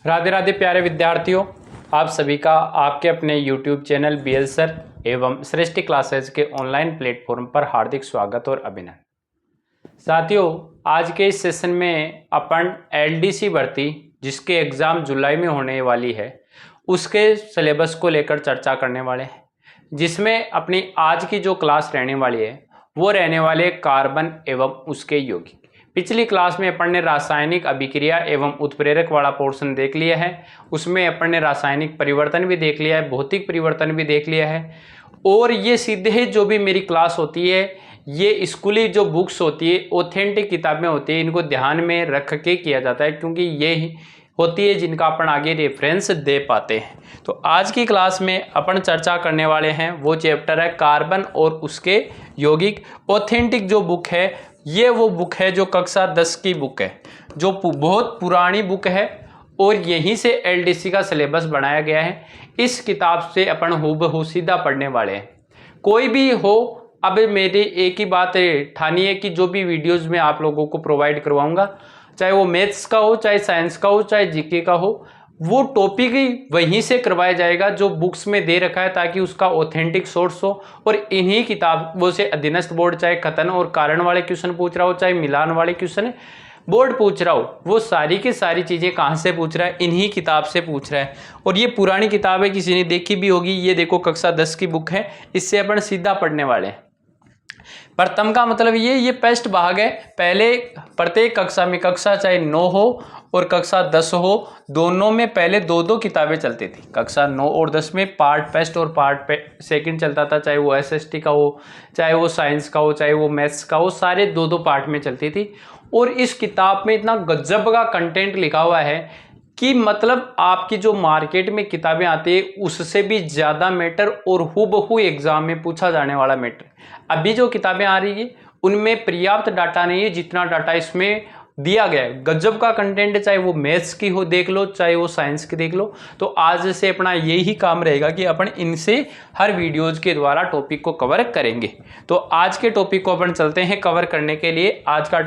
राधे राधे प्यारे विद्यार्थियों, आप सभी का आपके अपने YouTube चैनल BL सर एवं सृष्टि क्लासेज के ऑनलाइन प्लेटफॉर्म पर हार्दिक स्वागत और अभिनंदन। साथियों, आज के इस सेशन में अपन LDC भर्ती जिसके एग्ज़ाम जुलाई में होने वाली है उसके सिलेबस को लेकर चर्चा करने वाले हैं, जिसमें अपनी आज की जो क्लास रहने वाली है वो रहने वाले कार्बन एवं उसके यौगिक। पिछली क्लास में अपन ने रासायनिक अभिक्रिया एवं उत्प्रेरक वाला पोर्शन देख लिया है। उसमें अपन ने रासायनिक परिवर्तन भी देख लिया है, भौतिक परिवर्तन भी देख लिया है। और ये सीधे जो भी मेरी क्लास होती है, ये स्कूली जो बुक्स होती है, ऑथेंटिक किताबें होती है, इनको ध्यान में रख के किया जाता है, क्योंकि ये होती है जिनका अपन आगे रेफरेंस दे पाते हैं। तो आज की क्लास में अपन चर्चा करने वाले हैं वो चैप्टर है कार्बन और उसके यौगिक। ऑथेंटिक जो बुक है ये वो बुक है जो कक्षा 10 की बुक है, जो बहुत पुरानी बुक है और यहीं से LDC का सिलेबस बनाया गया है। इस किताब से अपन हूबहू सीधा पढ़ने वाले हैं। कोई भी हो, अब मेरी एक ही बात ठानी है कि जो भी वीडियोस मैं आप लोगों को प्रोवाइड करवाऊंगा, चाहे वो मैथ्स का हो, चाहे साइंस का हो, चाहे जीके का हो, वो टॉपिक ही वहीं से करवाया जाएगा जो बुक्स में दे रखा है, ताकि उसका ऑथेंटिक सोर्स हो। और इन्हीं किताबों से अधीनस्थ बोर्ड चाहे कथन और कारण वाले क्वेश्चन पूछ रहा हो, चाहे मिलान वाले क्वेश्चन बोर्ड पूछ रहा हो, वो सारी की सारी चीज़ें कहाँ से पूछ रहा है, इन्हीं किताब से पूछ रहा है। और ये पुरानी किताब है, किसी ने देखी भी होगी। ये देखो कक्षा 10 की बुक है, इससे अपन सीधा पढ़ने वाले हैं। प्रथम का मतलब ये पेस्ट भाग है। पहले प्रत्येक कक्षा में, कक्षा चाहे 9 हो और कक्षा 10 हो, दोनों में पहले दो दो किताबें चलती थी। कक्षा 9 और 10 में पार्ट पेस्ट और पार्ट सेकंड चलता था, चाहे वो SST का हो, चाहे वो साइंस का हो, चाहे वो मैथ्स का हो, सारे दो दो पार्ट में चलती थी। और इस किताब में इतना गजब का कंटेंट लिखा हुआ है कि मतलब आपकी जो मार्केट में किताबें आती है उससे भी ज़्यादा मैटर और हूबहू एग्जाम में पूछा जाने वाला मैटर। अभी जो किताबें आ रही है उनमें पर्याप्त डाटा नहीं है जितना डाटा इसमें दिया गया है। गजब का कंटेंट है, चाहे वो मैथ्स की हो देख लो, चाहे वो साइंस की देख लो। तो आज से अपना यही काम रहेगा कि अपन इनसे हर वीडियोज के द्वारा टॉपिक को कवर करेंगे। तो आज के टॉपिक को अपन चलते हैं कवर करने के लिए। आज का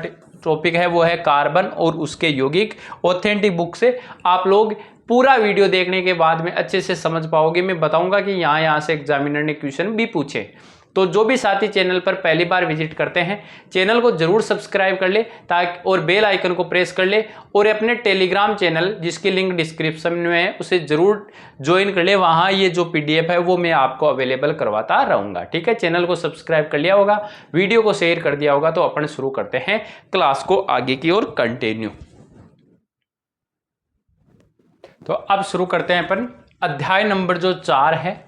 टॉपिक है वो है कार्बन और उसके यौगिक। ऑथेंटिक बुक से आप लोग पूरा वीडियो देखने के बाद में अच्छे से समझ पाओगे। मैं बताऊंगा कि यहाँ से एग्जामिनर ने क्वेश्चन भी पूछे। तो जो भी साथी चैनल पर पहली बार विजिट करते हैं, चैनल को जरूर सब्सक्राइब कर ले ताकि और बेल आइकन को प्रेस कर ले, और अपने टेलीग्राम चैनल जिसकी लिंक डिस्क्रिप्शन में है उसे जरूर ज्वाइन कर ले। वहाँ ये जो PDF है वो मैं आपको अवेलेबल करवाता रहूँगा। ठीक है, चैनल को सब्सक्राइब कर लिया होगा, वीडियो को शेयर कर दिया होगा। तो अपन शुरू करते हैं क्लास को आगे की ओर कंटिन्यू। तो अब शुरू करते हैं अपन अध्याय नंबर जो 4 है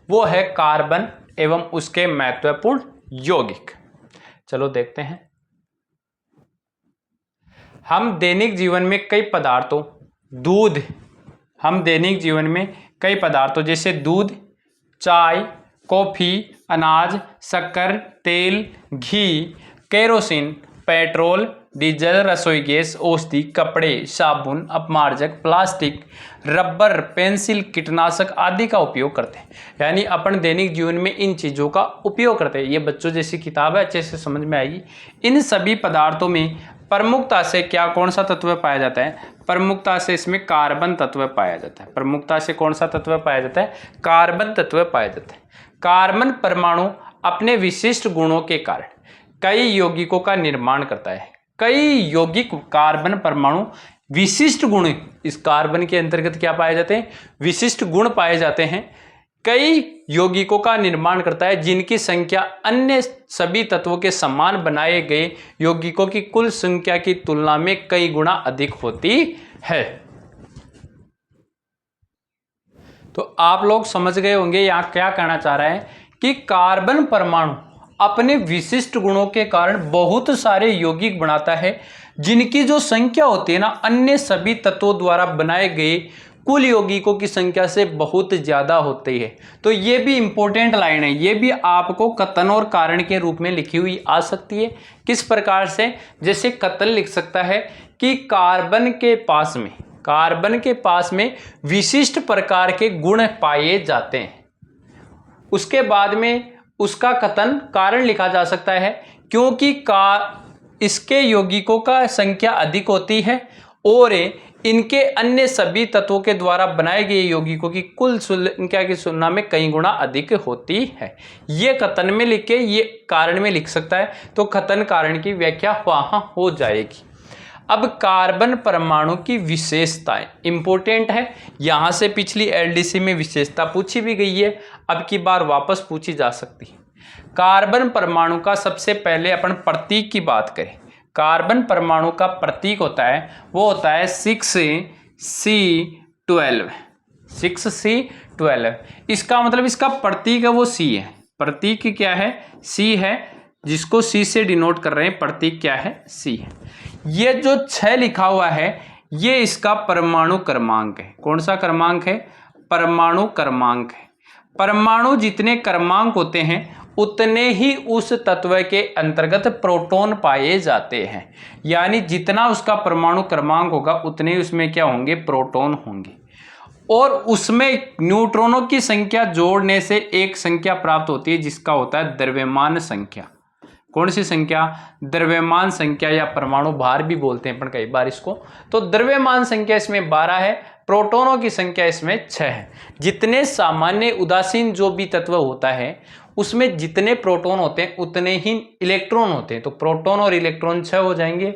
वो है कार्बन एवं उसके महत्वपूर्ण यौगिक। चलो देखते हैं। हम दैनिक जीवन में कई पदार्थों जैसे दूध, चाय, कॉफी, अनाज, शक्कर, तेल, घी, केरोसिन, पेट्रोल, डीजल, रसोई गैस, औषधि, कपड़े, साबुन, अपमार्जक, प्लास्टिक, रबर, पेंसिल, कीटनाशक आदि का उपयोग करते हैं। यानी अपन दैनिक जीवन में इन चीज़ों का उपयोग करते हैं। ये बच्चों जैसी किताब है, अच्छे से समझ में आएगी। इन सभी पदार्थों में प्रमुखता से कौन सा तत्व पाया जाता है? प्रमुखता से इसमें कार्बन तत्व पाया जाता है। प्रमुखता से कौन सा तत्व पाया जाता है? कार्बन तत्व पाया जाता है। कार्बन परमाणु अपने विशिष्ट गुणों के कारण कई यौगिकों का निर्माण करता है। कई यौगिक कार्बन परमाणु विशिष्ट गुण, इस कार्बन के अंतर्गत क्या पाए जाते हैं? विशिष्ट गुण पाए जाते हैं। कई यौगिकों का निर्माण करता है जिनकी संख्या अन्य सभी तत्वों के समान बनाए गए यौगिकों की कुल संख्या की तुलना में कई गुना अधिक होती है। तो आप लोग समझ गए होंगे यहाँ क्या कहना चाह रहा है कि कार्बन परमाणु अपने विशिष्ट गुणों के कारण बहुत सारे यौगिक बनाता है जिनकी जो संख्या होती है ना, अन्य सभी तत्वों द्वारा बनाए गए कुल यौगिकों की संख्या से बहुत ज्यादा होती है। तो ये भी इंपॉर्टेंट लाइन है, ये भी आपको कथन और कारण के रूप में लिखी हुई आ सकती है। किस प्रकार से? जैसे कथन लिख सकता है कि कार्बन के पास में विशिष्ट प्रकार के गुण पाए जाते हैं। उसके बाद में उसका कथन कारण लिखा जा सकता है क्योंकि इसके यौगिकों का संख्या अधिक होती है और इनके अन्य सभी तत्वों के द्वारा बनाए गए यौगिकों की कुल संख्या की तुलना में कई गुना अधिक होती है। ये कथन में लिख के ये कारण में लिख सकता है, तो कथन कारण की व्याख्या वहां हो जाएगी। अब कार्बन परमाणु की विशेषताएं इंपॉर्टेंट है। यहां से पिछली एलडीसी में विशेषता पूछी भी गई है, अब की बार वापस पूछी जा सकती है। कार्बन परमाणु का सबसे पहले अपन प्रतीक की बात करें। कार्बन परमाणु का प्रतीक होता है, वो होता है 6C12। 6C12 इसका मतलब इसका प्रतीक है वो C है। प्रतीक क्या है? C है, जिसको C से डिनोट कर रहे हैं। प्रतीक क्या है? C है। ये जो 6 लिखा हुआ है ये इसका परमाणु क्रमांक है। कौन सा क्रमांक है? परमाणु क्रमांक है। परमाणु जितने क्रमांक होते हैं उतने ही उस तत्व के अंतर्गत प्रोटॉन पाए जाते हैं। यानी जितना उसका परमाणु क्रमांक होगा उतने ही उसमें क्या होंगे? प्रोटॉन होंगे। और उसमें न्यूट्रॉनों की संख्या जोड़ने से एक संख्या प्राप्त होती है जिसका होता है द्रव्यमान संख्या। कौन सी संख्या? द्रव्यमान संख्या, या परमाणु भार भी बोलते हैं अपन कई बार इसको। तो द्रव्यमान संख्या इसमें 12 है, प्रोटॉनों की संख्या इसमें 6 है। जितने सामान्य उदासीन जो भी तत्व होता है उसमें जितने प्रोटॉन होते हैं उतने ही इलेक्ट्रॉन होते हैं, तो प्रोटॉन और इलेक्ट्रॉन 6 हो जाएंगे।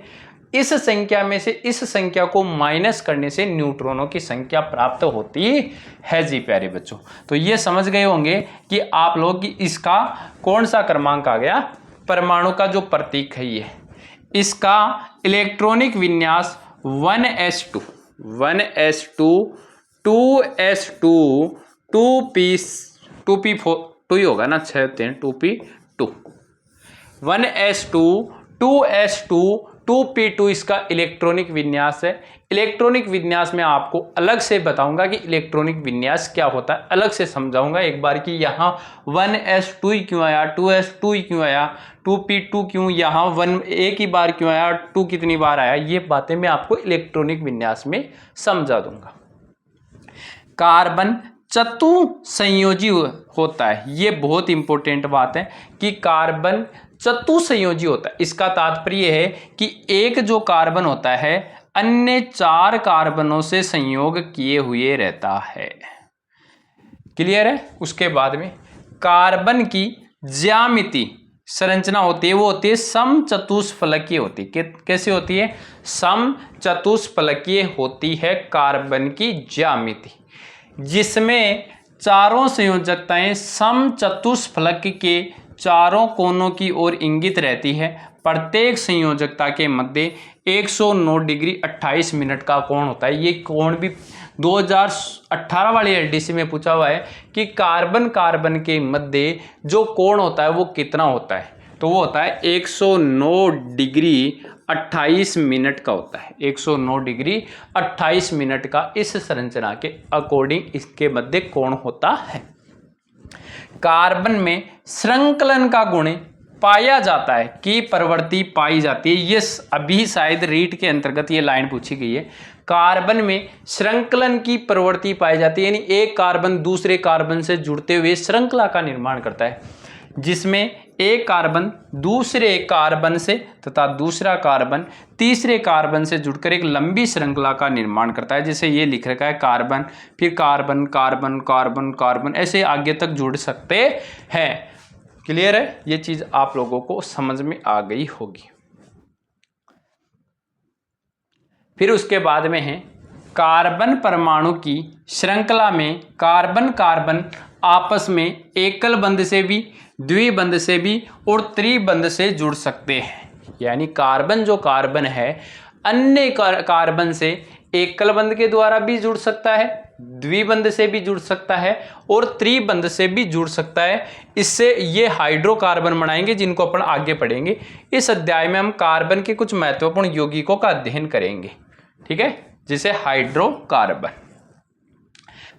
इस संख्या में से इस संख्या को माइनस करने से न्यूट्रॉनों की संख्या प्राप्त होती है जी प्यारे बच्चों। तो ये समझ गए होंगे कि आप लोग इसका कौन सा क्रमांक आ गया। परमाणु का जो प्रतीक है ये, इसका इलेक्ट्रॉनिक विन्यास 1s2 2s2 2p4 2 ही होगा ना, 6 होते हैं 2p2 1s2 2s2 2p2 इसका इलेक्ट्रॉनिक विन्यास है। इलेक्ट्रॉनिक विन्यास में आपको अलग से बताऊंगा कि इलेक्ट्रॉनिक विन्यास क्या होता है, अलग से समझाऊंगा एक बार कि यहाँ 1s2 ही क्यों आया, 2s2 ही क्यों आया, 2p2 क्यों यहाँ 1 एक ही बार क्यों आया, 2 कितनी बार आया, ये बातें मैं आपको इलेक्ट्रॉनिक विन्यास में समझा दूंगा। कार्बन चतुसंयोजी होता है, ये बहुत इंपॉर्टेंट बात है कि कार्बन चतुसंयोजी होता है। इसका तात्पर्य है कि एक जो कार्बन होता है अन्य 4 कार्बनों से संयोग किए हुए रहता है। क्लियर है? उसके बाद में कार्बन की ज्यामिति संरचना होती है, वो होती है समचतुष्फलकीय होती है। कैसे होती है? समचतुष्फलकीय होती है कार्बन की ज्यामिति, जिसमें चारों संयोजकताएं समचतुष्फलक के चारों कोनों की ओर इंगित रहती है। प्रत्येक संयोजकता के मध्य 109 डिग्री 28 मिनट का कोण होता है। ये कोण भी 2018 वाली एलडीसी में पूछा हुआ है कि कार्बन कार्बन के मध्य जो कोण होता है वो कितना होता है, तो वो होता है 109 डिग्री 28 मिनट का होता है। 109 डिग्री 28 मिनट का इस संरचना के अकॉर्डिंग इसके मध्य कोण होता है। कार्बन में श्रृंखलन का गुण पाया जाता है कि प्रवृत्ति पाई जाती है। ये अभी शायद रीट के अंतर्गत ये लाइन पूछी गई है। कार्बन में श्रृंखलन की प्रवृत्ति पाई जाती है, यानी एक कार्बन दूसरे कार्बन से जुड़ते हुए श्रृंखला का निर्माण करता है, जिसमें एक कार्बन दूसरे कार्बन से तथा दूसरा कार्बन तीसरे कार्बन से जुड़कर एक लंबी श्रृंखला का निर्माण करता है। जैसे ये लिख रखा है कार्बन, फिर कार्बन कार्बन कार्बन कार्बन, ऐसे आगे तक जुड़ सकते हैं। क्लियर है? ये चीज आप लोगों को समझ में आ गई होगी। फिर उसके बाद में है कार्बन परमाणु की श्रृंखला में कार्बन कार्बन आपस में एकल बंध से भी, द्विबंध से भी और त्रिबंध से जुड़ सकते हैं। यानी कार्बन जो कार्बन है अन्य कार्बन से एकल बंध के द्वारा भी जुड़ सकता है, द्विबंध से भी जुड़ सकता है और त्रिबंध से भी जुड़ सकता है। इससे ये हाइड्रोकार्बन बनाएंगे, जिनको अपन आगे पढ़ेंगे। इस अध्याय में हम कार्बन के कुछ महत्वपूर्ण यौगिकों का अध्ययन करेंगे, ठीक है, जैसे हाइड्रोकार्बन।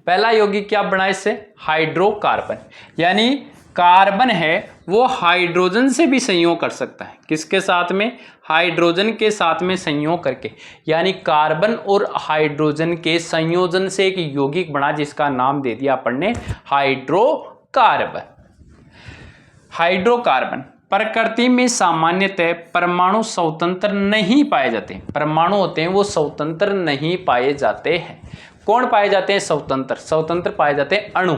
पहला यौगिक क्या बना इससे? हाइड्रोकार्बन। यानी कार्बन है वो हाइड्रोजन से भी संयोग कर सकता है। किसके साथ में? हाइड्रोजन के साथ में संयोग करके। यानी कार्बन और हाइड्रोजन के संयोजन से एक यौगिक बना जिसका नाम दे दिया अपन ने हाइड्रोकार्बन। हाइड्रोकार्बन प्रकृति में सामान्यतः परमाणु स्वतंत्र नहीं पाए जाते। परमाणु होते हैं वो स्वतंत्र नहीं पाए जाते हैं। कौन पाए जाते हैं स्वतंत्र? स्वतंत्र पाए जाते हैं अणु।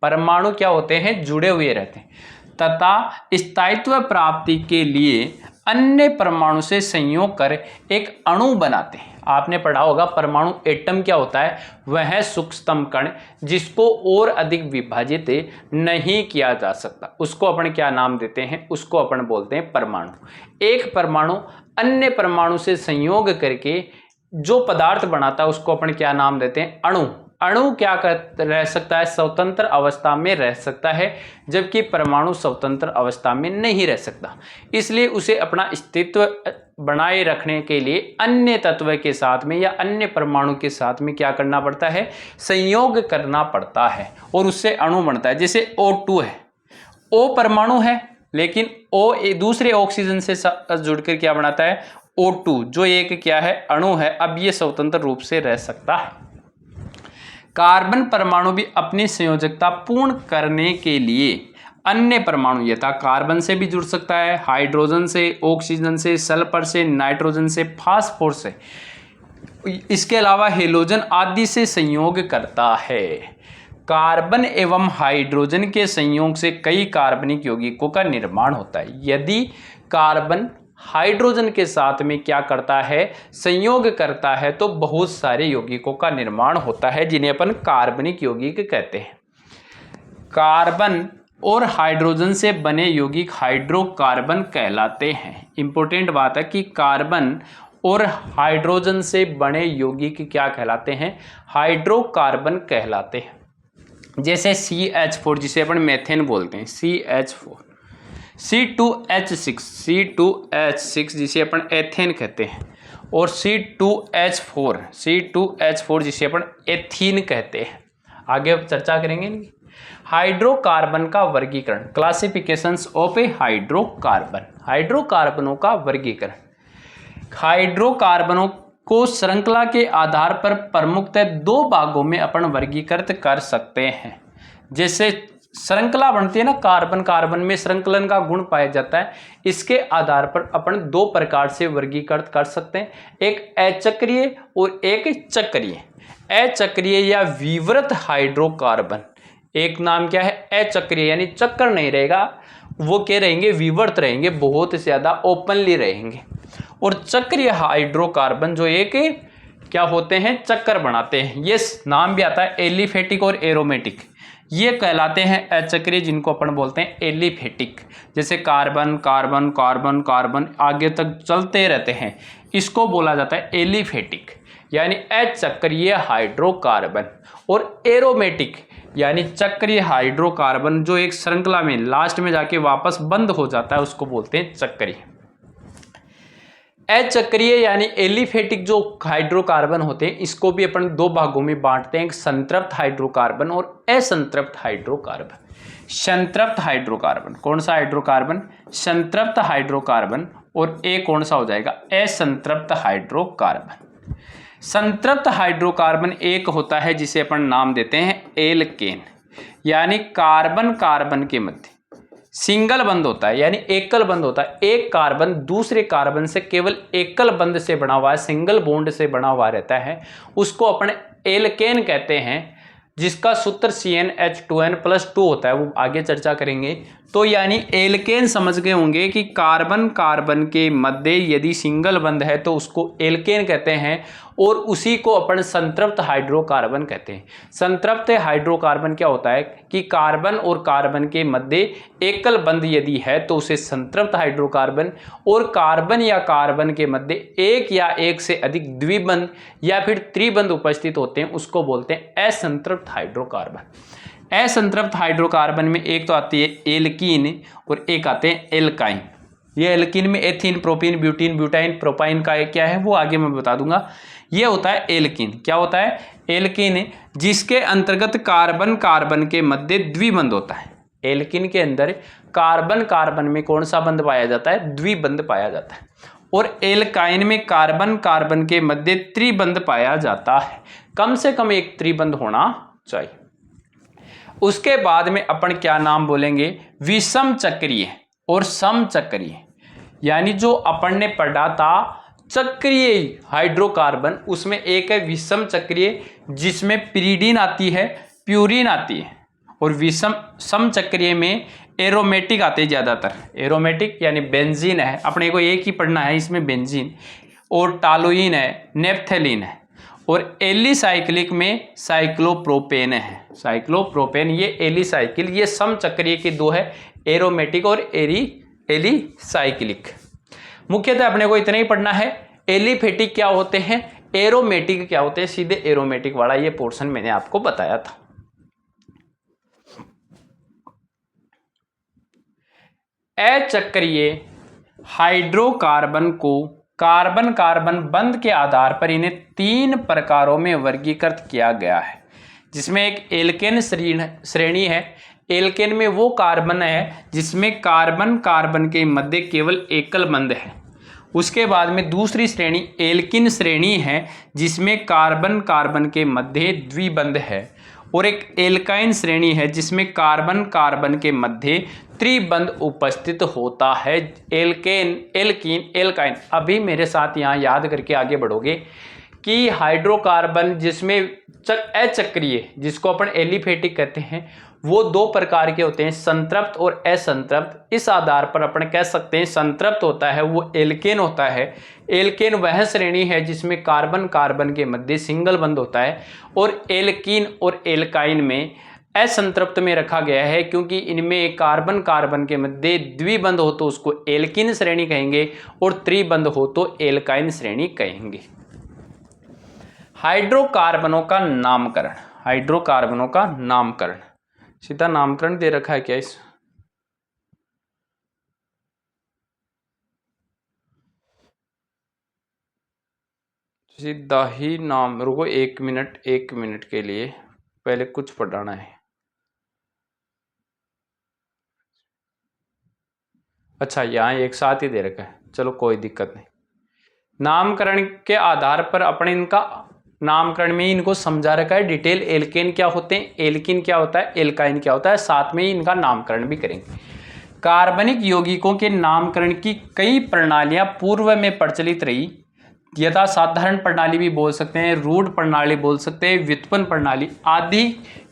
परमाणु क्या होते हैं? जुड़े हुए रहते हैं तथा स्थायित्व प्राप्ति के लिए अन्य परमाणु से संयोग कर एक अणु बनाते हैं। आपने पढ़ा होगा परमाणु एटम क्या होता है? वह सूक्ष्मतम कण जिसको और अधिक विभाजित नहीं किया जा सकता, उसको अपन क्या नाम देते हैं? उसको अपन बोलते हैं परमाणु। एक परमाणु अन्य परमाणु से संयोग करके जो पदार्थ बनाता है उसको अपन क्या नाम देते हैं? अणु। अणु क्या रह सकता है? स्वतंत्र अवस्था में रह सकता है, जबकि परमाणु स्वतंत्र अवस्था में नहीं रह सकता। इसलिए उसे अपना अस्तित्व बनाए रखने के लिए अन्य तत्व के साथ में या अन्य परमाणु के साथ में क्या करना पड़ता है? संयोग करना पड़ता है और उससे अणु बनता है। जैसे O2 है, O परमाणु है लेकिन O दूसरे ऑक्सीजन से जुड़कर क्या बनाता है? O2, जो एक क्या है? अणु है। अब ये स्वतंत्र रूप से रह सकता है। कार्बन परमाणु भी अपनी संयोजकता पूर्ण करने के लिए अन्य परमाणु यथा कार्बन से भी जुड़ सकता है, हाइड्रोजन से, ऑक्सीजन से, सल्फर से, नाइट्रोजन से, फास्फोरस से, इसके अलावा हेलोजन आदि से संयोग करता है। कार्बन एवं हाइड्रोजन के संयोग से कई कार्बनिक यौगिकों का निर्माण होता है। यदि कार्बन हाइड्रोजन के साथ में क्या करता है? संयोग करता है, तो बहुत सारे यौगिकों का निर्माण होता है जिन्हें अपन कार्बनिक यौगिक कहते हैं। कार्बन और हाइड्रोजन से बने यौगिक हाइड्रोकार्बन कहलाते हैं। इंपॉर्टेंट बात है कि कार्बन और हाइड्रोजन से बने यौगिक क्या कहलाते हैं? हाइड्रोकार्बन कहलाते हैं। जैसे CH4 जिसे अपन मेथेन बोलते हैं, CH4, C2H6 जिसे अपन एथेन कहते हैं, और C2H4 जिसे अपन एथीन कहते हैं। आगे चर्चा करेंगे इनकी। हाइड्रोकार्बन का वर्गीकरण, क्लासिफिकेशंस ऑफ ए हाइड्रोकार्बन। हाइड्रोकार्बनों का वर्गीकरण। हाइड्रोकार्बनों को श्रृंखला के आधार पर प्रमुखतः दो भागों में अपन वर्गीकृत कर सकते हैं। जैसे श्रृंखला बनती है ना, कार्बन कार्बन में श्रृंखलन का गुण पाया जाता है, इसके आधार पर अपन दो प्रकार से वर्गीकृत कर सकते हैं, एक अचक्रीय और एक चक्रीय। अचक्रीय या विवृत हाइड्रोकार्बन, एक नाम क्या है? अचक्रीय, यानी चक्कर नहीं रहेगा, वो क्या रहेंगे? विवर्त रहेंगे, बहुत ज्यादा ओपनली रहेंगे। और चक्रीय हाइड्रोकार्बन जो एक क्या होते हैं? चक्कर बनाते हैं। ये नाम भी आता है एलिफेटिक और एरोमेटिक, ये कहलाते हैं अचक्रीय, जिनको अपन बोलते हैं एलिफेटिक। जैसे कार्बन कार्बन कार्बन कार्बन आगे तक चलते रहते हैं, इसको बोला जाता है एलिफेटिक यानी अचक्रीय हाइड्रोकार्बन। और एरोमेटिक यानी चक्रीय हाइड्रोकार्बन जो एक श्रृंखला में लास्ट में जाके वापस बंद हो जाता है, उसको बोलते हैं चक्रीय। अचक्रीय यानी एलिफेटिक जो हाइड्रोकार्बन होते हैं, इसको भी अपन दो भागों में बांटते हैं, एक संतृप्त हाइड्रोकार्बन और असंतृप्त हाइड्रोकार्बन। संतृप्त हाइड्रोकार्बन कौन सा हाइड्रोकार्बन? संतृप्त हाइड्रोकार्बन। और एक कौन सा हो जाएगा? असंतृप्त हाइड्रोकार्बन। संतृप्त हाइड्रोकार्बन एक होता है जिसे अपन नाम देते हैं एल्केन, यानी कार्बन कार्बन के मध्य सिंगल बंध होता है, यानी एकल बंध होता है। एक कार्बन दूसरे कार्बन से केवल एकल बंध से बना हुआ है, सिंगल बॉन्ड से बना हुआ रहता है, उसको अपन एल्केन कहते हैं, जिसका सूत्र CnH2n+2 होता है, वो आगे चर्चा करेंगे। तो यानी एल्केन समझ गए होंगे कि कार्बन कार्बन के मध्य यदि सिंगल बंध है तो उसको एल्केन कहते हैं, और उसी को अपन संतृप्त हाइड्रोकार्बन कहते हैं। संतृप्त हाइड्रोकार्बन क्या होता है कि कार्बन और कार्बन के मध्य एकल बंध यदि है तो उसे संतृप्त हाइड्रोकार्बन, और कार्बन या कार्बन के मध्य एक या एक से अधिक द्विबंध या फिर त्रिबंध उपस्थित होते हैं, उसको बोलते हैं असंतृप्त हाइड्रोकार्बन। असंतृप्त हाइड्रोकार्बन में एक तो आती है एल्कीन और एक आते हैं एल्काइन। ये एल्कीन में ethene, propene, butene, butyne, propyne का क्या है वो आगे मैं बता दूंगा। ये होता है एल्कीन। क्या होता है? एल्कीन, जिसके अंतर्गत कार्बन कार्बन के मध्य द्विबंध होता है। एल्कीन के अंदर कार्बन कार्बन में कौन सा बंध पाया जाता है? द्विबंध पाया जाता है। और एल्काइन में कार्बन कार्बन के मध्य त्रिबंध पाया जाता है, कम से कम एक त्रिबंध होना चाहिए। उसके बाद में अपन क्या नाम बोलेंगे? विषम चक्रीय। और समचक्रीय, यानी जो अपन ने पढ़ा था चक्रीय हाइड्रोकार्बन, उसमें एक है विषम चक्रीय जिसमें पिरीडीन आती है, प्यूरिन आती है, और विषम समचक्रीय में एरोमेटिक आते हैं ज़्यादातर। एरोमेटिक यानी बेंजीन है, अपने को एक ही पढ़ना है इसमें, बेंजीन, और टालोइन है, नेप्थेलिन है, और एलिसाइक्लिक में साइक्लोप्रोपेन है। साइक्लोप्रोपेन ये एलिसाइक्लिक, ये समचक्रीय के दो है, एरोमेटिक और एलिसाइक्लिक। मुख्यतः अपने को इतना ही पढ़ना है। एलिफेटिक क्या होते हैं, एरोमेटिक क्या होते हैं, सीधे एरोमेटिक वाला ये पोर्शन मैंने आपको बताया था। अचक्रीय हाइड्रोकार्बन को कार्बन कार्बन बंध के आधार पर इन्हें 3 प्रकारों में वर्गीकृत किया गया है, जिसमें एक एल्केन श्रेणी है। एल्केन में वो कार्बन है जिसमें कार्बन कार्बन के मध्य केवल एकल बंध है। उसके बाद में दूसरी श्रेणी एल्किन श्रेणी है जिसमें कार्बन कार्बन के मध्य द्विबंध है, और एक एल्काइन श्रेणी है जिसमें कार्बन कार्बन के मध्य त्रिबंध उपस्थित होता है। Alkane, alkene, alkyne. अभी मेरे साथ यहाँ याद करके आगे बढ़ोगे कि हाइड्रोकार्बन जिसमें अचक्रीय, जिसको अपन एलिफेटिक कहते हैं, वो 2 प्रकार के होते हैं, संतृप्त और असंतृप्त। इस आधार पर अपन कह सकते हैं संतृप्त होता है वो एल्केन होता है। एल्केन वह श्रेणी है जिसमें कार्बन कार्बन के मध्य सिंगल बंध होता है, और एल्कीन और एल्काइन में असंतृप्त में रखा गया है, क्योंकि इनमें कार्बन कार्बन के मध्य द्विबंध हो तो उसको एल्कीन श्रेणी कहेंगे, और त्रिबंध हो तो एल्काइन श्रेणी कहेंगे। हाइड्रोकार्बनों का नामकरण, हाइड्रोकार्बनों का नामकरण, सीधा नामकरण दे रखा है क्या इस, सीधा ही नाम, रुको 1 मिनट के लिए पहले कुछ पढ़ाना है। अच्छा, यहाँ एक साथ ही दे रखा है, चलो कोई दिक्कत नहीं। नामकरण के आधार पर अपने इनका नामकरण में इनको समझा रखा है डिटेल। एल्केन क्या होते हैं, एल्किन क्या होता है, एल्काइन क्या होता है, साथ में ही इनका नामकरण भी करेंगे। कार्बनिक यौगिकों के नामकरण की कई प्रणालियां पूर्व में प्रचलित रही, यथा साधारण प्रणाली भी बोल सकते हैं, रूढ़ प्रणाली बोल सकते हैं, व्युत्पन्न प्रणाली आदि,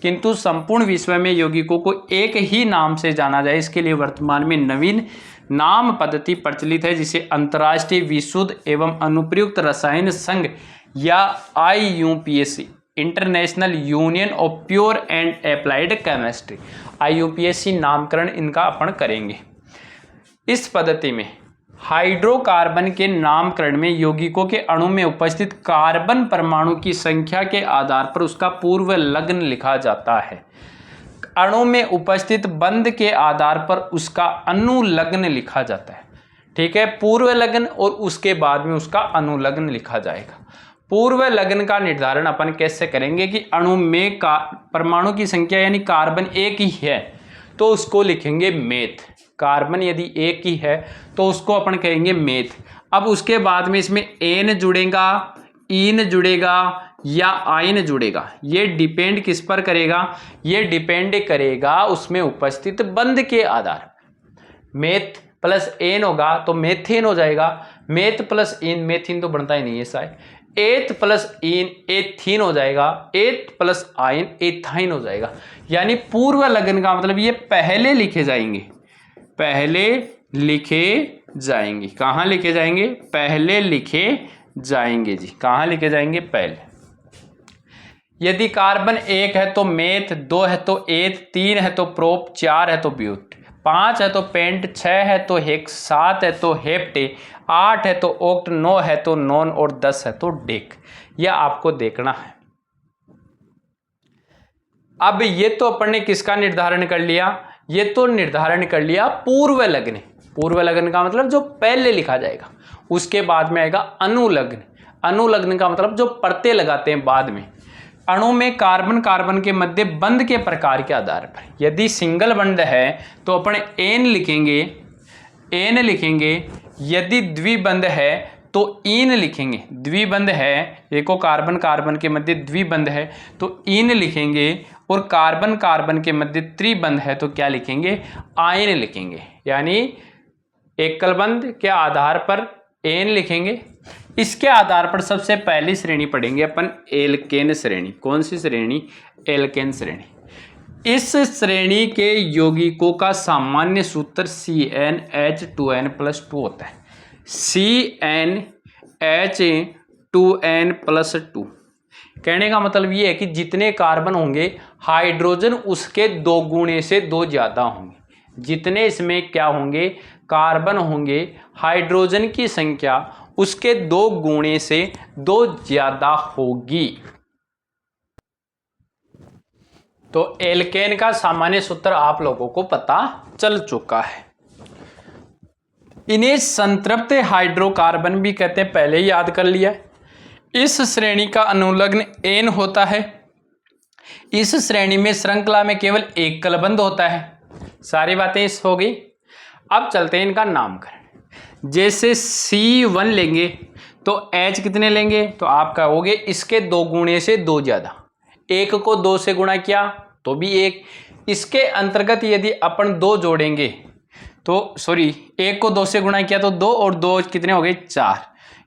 किंतु संपूर्ण विश्व में यौगिकों को एक ही नाम से जाना जाए, इसके लिए वर्तमान में नवीन नाम पद्धति प्रचलित है, जिसे अंतर्राष्ट्रीय विशुद्ध एवं अनुप्रयुक्त रसायन संघ या IUPAC, international union of pure and applied chemistry, IUPAC नामकरण इनका अपन करेंगे। इस पद्धति में हाइड्रोकार्बन के नामकरण में यौगिकों के अणु में उपस्थित कार्बन परमाणु की संख्या के आधार पर उसका पूर्व लग्न लिखा जाता है। अणु में उपस्थित बंध के आधार पर उसका अनुलग्न लिखा जाता है। ठीक है, पूर्व लग्न और उसके बाद में उसका अनुलग्न लिखा जाएगा। पूर्व लग्न का निर्धारण अपन कैसे करेंगे कि अणु में परमाणु की संख्या यानी कार्बन एक ही है तो उसको लिखेंगे मेथ। कार्बन यदि एक ही है तो उसको अपन कहेंगे मेथ। अब उसके बाद में इसमें एन जुड़ेगा, इन जुड़ेगा या आइन जुड़ेगा, ये डिपेंड किस पर करेगा, ये डिपेंड करेगा उसमें उपस्थित बंध के आधार पर। मेथ प्लस एन होगा तो मेथेन हो जाएगा, मेथ प्लस इन, मेथिन तो बनता ही नहीं है शायद, एथ प्लस इन एथीन हो जाएगा, एथ प्लस आइन एथाइन हो जाएगा। यानी पूर्व लग्न का मतलब ये पहले लिखे जाएंगे, पहले लिखे जाएंगे। कहाँ लिखे जाएंगे, पहले लिखे जाएंगे जी। कहाँ लिखे जाएंगे, पहले। यदि कार्बन 1 है तो मेथ, 2 है तो एथ, 3 है तो प्रोप, 4 है तो ब्यूट, 5 है तो पेंट, 6 है तो हेक्स, 7 है तो हेप्टे, 8 है तो ओक्ट, 9 है तो नॉन और 10 है तो डेक। यह आपको देखना है। अब ये तो अपन ने किसका निर्धारण कर लिया, ये तो निर्धारण कर लिया पूर्व लग्न। पूर्व लग्न का मतलब जो पहले लिखा जाएगा। उसके बाद में आएगा अनुलग्न। अनुलग्न का मतलब जो परते लगाते हैं बाद में। अणु में कार्बन कार्बन के मध्य बंध के प्रकार के आधार पर यदि सिंगल बंध है तो अपन एन लिखेंगे, एन लिखेंगे। यदि द्विबंध है तो इन लिखेंगे। द्विबंध है, देखो कार्बन कार्बन के मध्य द्विबंध है तो इन लिखेंगे। और कार्बन कार्बन के मध्य त्रिबंध है तो क्या लिखेंगे, आयन लिखेंगे, यानी एकल बंध के आधार पर एन लिखेंगे। इसके आधार पर सबसे पहली श्रेणी पढ़ेंगे अपन एल्केन श्रेणी। कौन सी श्रेणी, एल्केन श्रेणी। इस श्रेणी के यौगिकों का सामान्य सूत्र CnH2n+2 होता है। CnH2n+2 कहने का मतलब ये है कि जितने कार्बन होंगे हाइड्रोजन उसके 2 गुणे से 2 ज्यादा होंगे। जितने इसमें क्या होंगे, कार्बन होंगे, हाइड्रोजन की संख्या उसके 2 गुणे से 2 ज्यादा होगी। तो एल्केन का सामान्य सूत्र आप लोगों को पता चल चुका है। इन्हें संतृप्त हाइड्रोकार्बन भी कहते हैं, पहले ही याद कर लिया। इस श्रेणी का अनुलग्न एन होता है। इस श्रेणी में श्रृंखला में केवल एक कलबंध होता है। सारी बातें इस हो गई। अब चलते हैं इनका नामकरण। जैसे C1 लेंगे तो H कितने लेंगे, तो आप कहोगे इसके 2 गुणे से 2 ज्यादा। 1 को 2 से गुणा किया तो भी 1। इसके अंतर्गत यदि अपन 2 जोड़ेंगे तो 1 को 2 से गुणा किया तो 2 और 2 कितने हो गए, 4,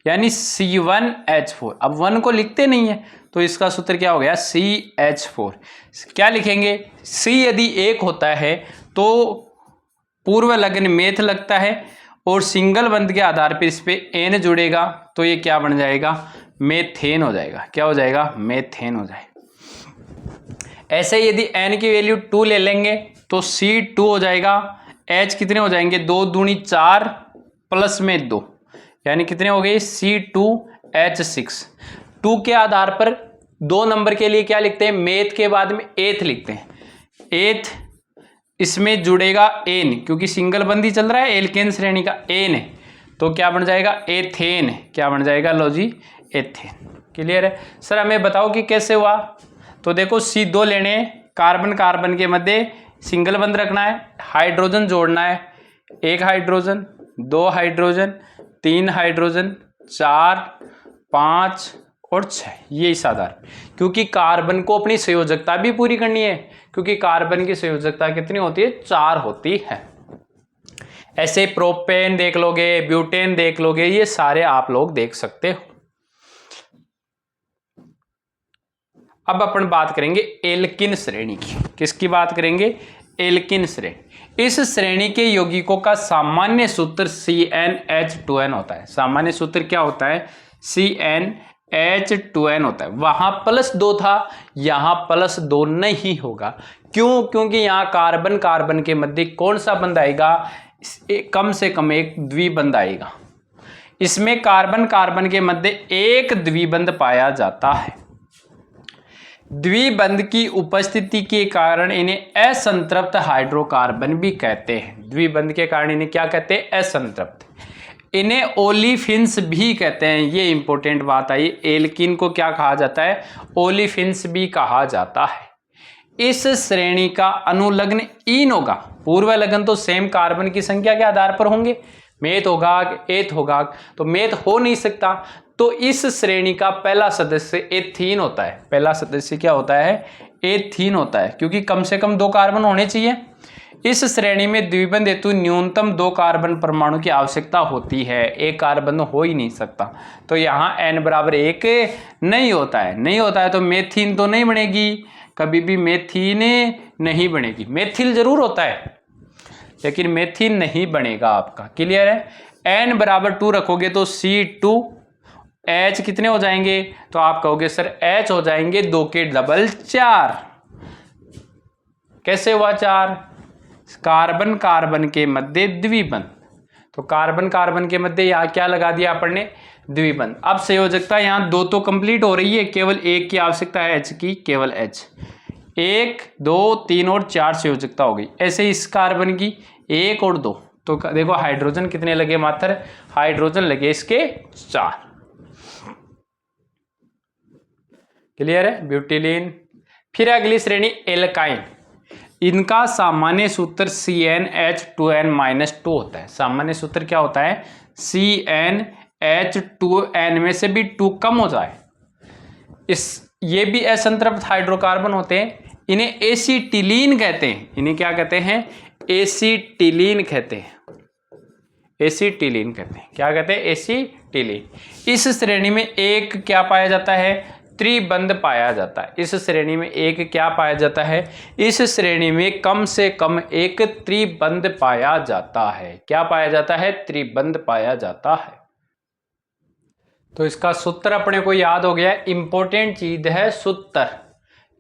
यानी C1H4। अब 1 को लिखते नहीं है तो इसका सूत्र क्या हो गया, CH4। क्या लिखेंगे, C यदि 1 होता है तो पूर्व लग्न मेथ लगता है और सिंगल बंध के आधार पर इस पे N जुड़ेगा तो ये क्या बन जाएगा, मेथेन हो जाएगा। क्या हो जाएगा, मेथेन हो जाएगा। ऐसे यदि N की वैल्यू 2 ले लेंगे तो C2 हो जाएगा। H कितने हो जाएंगे, 2 दूनी 4 प्लस में 2, यानी कितने हो गए, C2H6। 2 के आधार पर 2 नंबर के लिए क्या लिखते हैं, मेथ के बाद में एथ लिखते हैं। एथ इसमें जुड़ेगा N, क्योंकि सिंगल बंदी चल रहा है, एल्केन श्रेणी का N है तो क्या बन जाएगा, एथेन। क्या बन जाएगा, लो जी, एथेन। क्लियर है। सर हमें बताओ कि कैसे हुआ। तो देखो C2 लेने, कार्बन कार्बन के मध्य सिंगल बंध रखना है, हाइड्रोजन जोड़ना है, 1 हाइड्रोजन, 2 हाइड्रोजन, 3 हाइड्रोजन, 4, 5 और 6, ये इस आधार। क्योंकि कार्बन को अपनी संयोजकता भी पूरी करनी है, क्योंकि कार्बन की संयोजकता कितनी होती है, 4 होती है। ऐसे प्रोपेन देख लोगे, ब्यूटेन देख लोगे, ये सारे आप लोग देख सकते हो। अब अपन बात करेंगे एल्किन श्रेणी की। किसकी बात करेंगे, एल्किन श्रेणी। इस श्रेणी के यौगिकों का सामान्य सूत्र CnH2n होता है। सामान्य सूत्र क्या होता है, CnH2n होता है। वहां +2 था, यहां +2 नहीं होगा। क्यों, क्योंकि यहां कार्बन कार्बन के मध्य कौन सा बंध आएगा, कम से कम एक द्विबंध आएगा। इसमें कार्बन कार्बन के मध्य एक द्विबंध पाया जाता है। द्विबंध की उपस्थिति के कारण इन्हें असंतृप्त हाइड्रोकार्बन भी कहते हैं। द्विबंध के कारण इन्हें क्या कहते हैं, असंतृप्त। इन्हें ओलिफिन्स भी कहते हैं। ये इंपॉर्टेंट बात आई, एल्किन को क्या कहा जाता है, ओलिफिन्स भी कहा जाता है। इस श्रेणी का अनुलग्न ईन होगा। पूर्व लग्न तो सेम कार्बन की संख्या के आधार पर होंगे, मेथ होगा, एथ होगा, तो मेथ हो नहीं सकता। तो इस श्रेणी का पहला सदस्य एथीन होता है। पहला सदस्य क्या होता है, एथीन होता है, क्योंकि कम से कम 2 कार्बन होने चाहिए। इस श्रेणी में द्विबंध हेतु न्यूनतम 2 कार्बन परमाणु की आवश्यकता होती है, 1 कार्बन हो ही नहीं सकता। तो यहाँ n बराबर 1 नहीं होता है। नहीं होता है तो मेथीन तो नहीं बनेगी, कभी भी मेथीन नहीं बनेगी। मेथिल जरूर होता है लेकिन मेथीन नहीं बनेगा आपका। क्लियर है। n बराबर 2 रखोगे तो C2, H कितने हो जाएंगे, तो आप कहोगे सर H हो जाएंगे 2 के डबल 4। कैसे हुआ 4, कार्बन कार्बन के मध्य द्विबंध। तो कार्बन कार्बन के मध्य यहाँ क्या लगा दिया अपन ने, द्विबंध। अब संयोजकता यहाँ 2 तो कंप्लीट हो रही है, केवल 1 की आवश्यकता है, H की, केवल H। 1, 2, 3 और 4 संयोजकता हो गई। ऐसे इस कार्बन की 1 और 2, तो देखो हाइड्रोजन कितने लगे, मात्र हाइड्रोजन लगे इसके 4। क्लियर है। ब्यूटिलीन। फिर अगली श्रेणी एल्काइन। इनका सामान्य सूत्र CnH2n-2 होता है। सामान्य सूत्र क्या होता है, CnH2n में से भी 2 कम हो जाए। ये भी असंतृप्त हाइड्रोकार्बन होते हैं। इन्हें एसीटिलीन कहते हैं। इन्हें क्या कहते हैं? एसीटिलीन कहते हैं। एसीटिलीन कहते हैं। क्या कहते हैं? एसीटिलीन। इस श्रेणी में एक क्या पाया जाता है? त्रिबंध पाया जाता है। इस श्रेणी में एक क्या पाया जाता है? इस श्रेणी में कम से कम एक त्रिबंध पाया जाता है। क्या पाया जाता है? त्रिबंध पाया जाता है। तो इसका सूत्र अपने को याद हो गया। इंपॉर्टेंट चीज है सूत्र।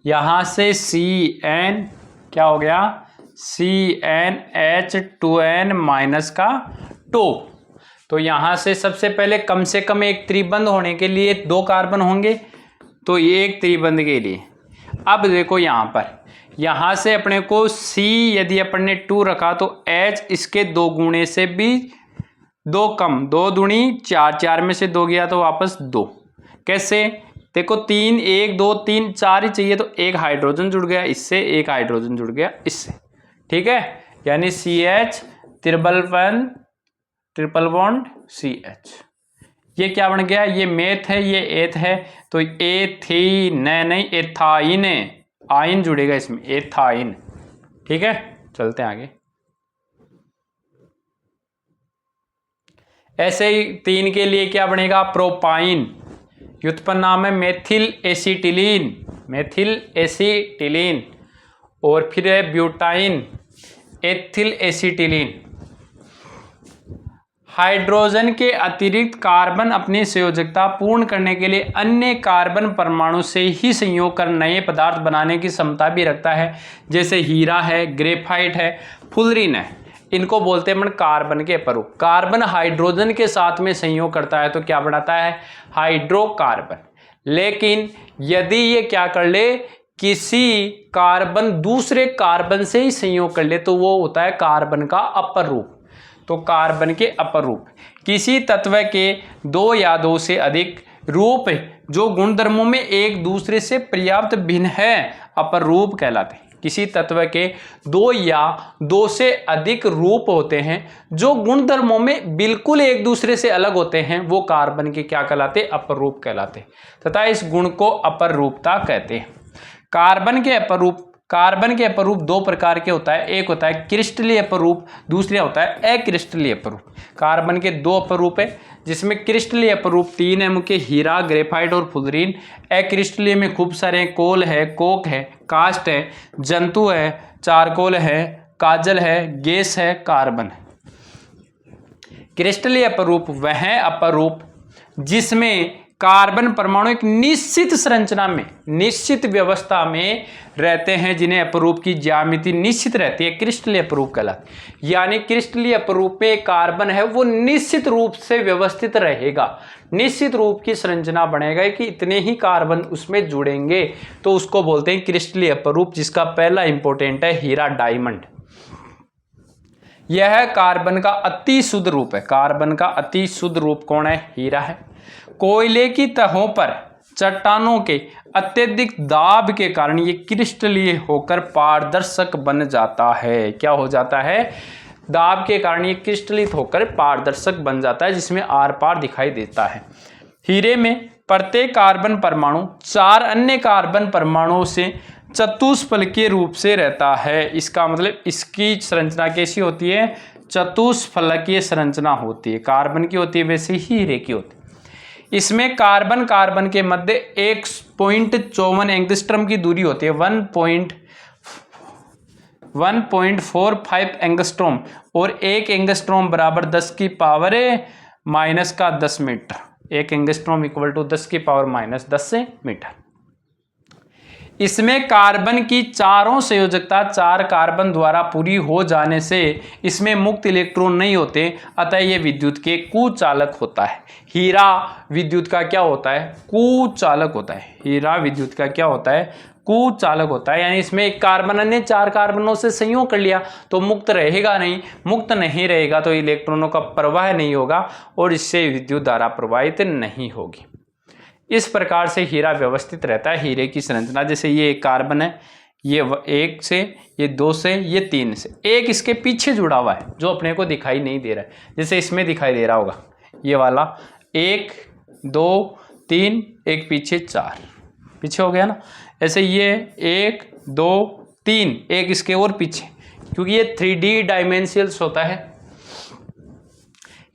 यहां से CN क्या हो गया? CnH2n माइनस का 2। तो यहां से सबसे पहले कम से कम एक त्रिबंध होने के लिए 2 कार्बन होंगे, तो ये एक त्रिबंध के लिए। अब देखो यहां पर, यहां से अपने को C यदि अपन ने 2 रखा तो H इसके 2 गुणे से भी 2 कम, 2 दूनी 4, 4 में से 2 गया तो वापस 2। कैसे? देखो 3 1 2 3 4 ही चाहिए, तो एक हाइड्रोजन जुड़ गया इससे, एक हाइड्रोजन जुड़ गया इससे। ठीक है, यानी CH ट्रिपल बॉन्ड CH। ये क्या बन गया? ये मेथ है, ये एथ है, तो एथीन नहीं एथाइन, आइन जुड़ेगा इसमें, एथाइन। ठीक है, चलते हैं आगे। ऐसे ही 3 के लिए क्या बनेगा? प्रोपाइन। व्युत्पन्न नाम है मेथिल एसीटिलीन, मेथिल एसीटिलीन। और फिर है ब्यूटाइन, एथिल एसीटिलीन। हाइड्रोजन के अतिरिक्त कार्बन अपनी संयोजकता पूर्ण करने के लिए अन्य कार्बन परमाणु से ही संयोग कर नए पदार्थ बनाने की क्षमता भी रखता है, जैसे हीरा है, ग्रेफाइट है, फुलरिन है। इनको बोलते हैं कार्बन के अपरूप। कार्बन हाइड्रोजन के साथ में संयोग करता है तो क्या बनाता है? हाइड्रोकार्बन। लेकिन यदि ये क्या कर ले, किसी कार्बन दूसरे कार्बन से ही संयोग कर ले, तो वो होता है कार्बन का अपरूप। तो कार्बन के अपरूप किसी तत्व के 2 या 2 से अधिक रूप जो गुणधर्मों में एक दूसरे से पर्याप्त भिन्न है, अपरूप कहलाते हैं। किसी तत्व के 2 या 2 से अधिक रूप होते हैं जो गुणधर्मों में बिल्कुल एक दूसरे से अलग होते हैं, वो कार्बन के क्या कहलाते? अपरूप कहलाते हैं, तथा इस गुण को अपरूपता कहते हैं। कार्बन के अपरूप 2 प्रकार के होता है। एक होता है क्रिस्टलीय अपरूप, दूसरा होता है अक्रिस्टलीय अपरूप। कार्बन के 2 अपरूप है, जिसमें क्रिस्टलीय अपरूप 3 है मुख्य, हीरा, ग्रेफाइट और फुलरिन। अक्रिस्टलीय में खूब सारे कोल है, कोक है, कास्ट है, जंतु है, चारकोल है, काजल है, गैस है, कार्बन है। क्रिस्टलीय अपरूप वह अपरूप जिसमें कार्बन परमाणु एक निश्चित संरचना में, निश्चित व्यवस्था में रहते हैं, जिन्हें अपरूप की ज्यामिति निश्चित रहती है, क्रिस्टलीय अपरूप कहलाते हैं। यानी क्रिस्टलीय अपरूप में कार्बन है वो निश्चित रूप से व्यवस्थित रहेगा, निश्चित रूप की संरचना बनेगा कि इतने ही कार्बन उसमें जुड़ेंगे, तो उसको बोलते हैं क्रिस्टलीय अपरूप, जिसका पहला इंपॉर्टेंट है हीरा, डायमंड। यह कार्बन का अति शुद्ध रूप है। कार्बन का अति शुद्ध रूप कौन है? हीरा है। कोयले की तहों पर चट्टानों के अत्यधिक दाब के कारण ये क्रिस्टलीय होकर पारदर्शक बन जाता है। क्या हो जाता है? दाब के कारण ये क्रिस्टलित होकर पारदर्शक बन जाता है, जिसमें आर पार दिखाई देता है। हीरे में प्रत्येक कार्बन परमाणु 4 अन्य कार्बन परमाणुओं से चतुष्फलकीय रूप से रहता है। इसका मतलब इसकी संरचना कैसी होती है? चतुष्फलकीय संरचना होती है। कार्बन की होती है, वैसे ही हीरे की होती है। इसमें कार्बन कार्बन के मध्य 1.54 एंगस्ट्रॉम की दूरी होती है, 1.45 एंगस्ट्रॉम, और 1 एंगस्ट्रॉम बराबर 10 की पावर माइनस का 10 मीटर। 1 एंगस्ट्रॉम इक्वल टू 10 की पावर माइनस 10 मीटर। इसमें कार्बन की चारों संयोजकता 4 कार्बन द्वारा पूरी हो जाने से इसमें मुक्त इलेक्ट्रॉन नहीं होते, अतः यह विद्युत के कुचालक होता है। हीरा विद्युत का क्या होता है? कुचालक होता है। हीरा विद्युत का क्या होता है? कुचालक होता है। यानी इसमें एक कार्बन ने 4 कार्बनों से संयोग कर लिया तो मुक्त रहेगा नहीं, मुक्त नहीं रहेगा तो इलेक्ट्रॉनों का प्रवाह नहीं होगा और इससे विद्युत धारा प्रवाहित नहीं होगी। इस प्रकार से हीरा व्यवस्थित रहता है। हीरे की संरचना, जैसे ये एक कार्बन है, ये 1 से, ये 2 से, ये 3 से, एक इसके पीछे जुड़ा हुआ है जो अपने को दिखाई नहीं दे रहा है, जैसे इसमें दिखाई दे रहा होगा ये वाला 1 2 3, एक पीछे 4 पीछे हो गया ना। ऐसे ये 1 2 3, एक इसके और पीछे, क्योंकि ये 3D डायमेंशनल्स होता है।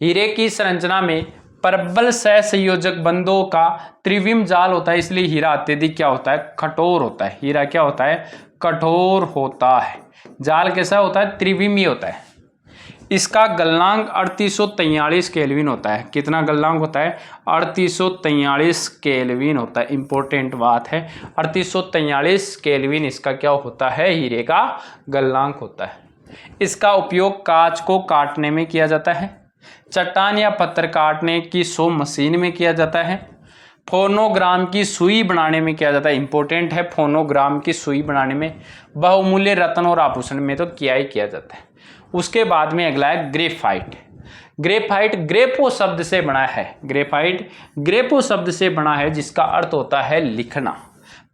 हीरे की संरचना में प्रबल सहसंयोजक बंधों का त्रिविम जाल होता है, इसलिए हीरा अत्यधिक क्या होता है, कठोर होता है। हीरा क्या होता है, कठोर होता है। जाल कैसा होता है, त्रिविमी होता है। इसका गलनांक 3843 केल्विन होता है। कितना गलनांक होता है, 3843 केल्विन होता है। इंपॉर्टेंट बात है, 3843 केल्विन इसका क्या होता है, हीरे का गलनांक होता है। इसका उपयोग कांच को काटने में किया जाता है, चट्टान या पत्थर काटने की 100 मशीन में किया जाता है, फोनोग्राम की सुई बनाने में किया जाता है। इंपॉर्टेंट है, फोनोग्राम की सुई बनाने में, बहुमूल्य रत्न और आभूषण में तो किया ही किया जाता है। उसके बाद में अगला है ग्रेफाइट। ग्रेफाइट ग्रेफो शब्द से बना है। ग्रेफाइट ग्रेफो शब्द से बना है, जिसका अर्थ होता है लिखना।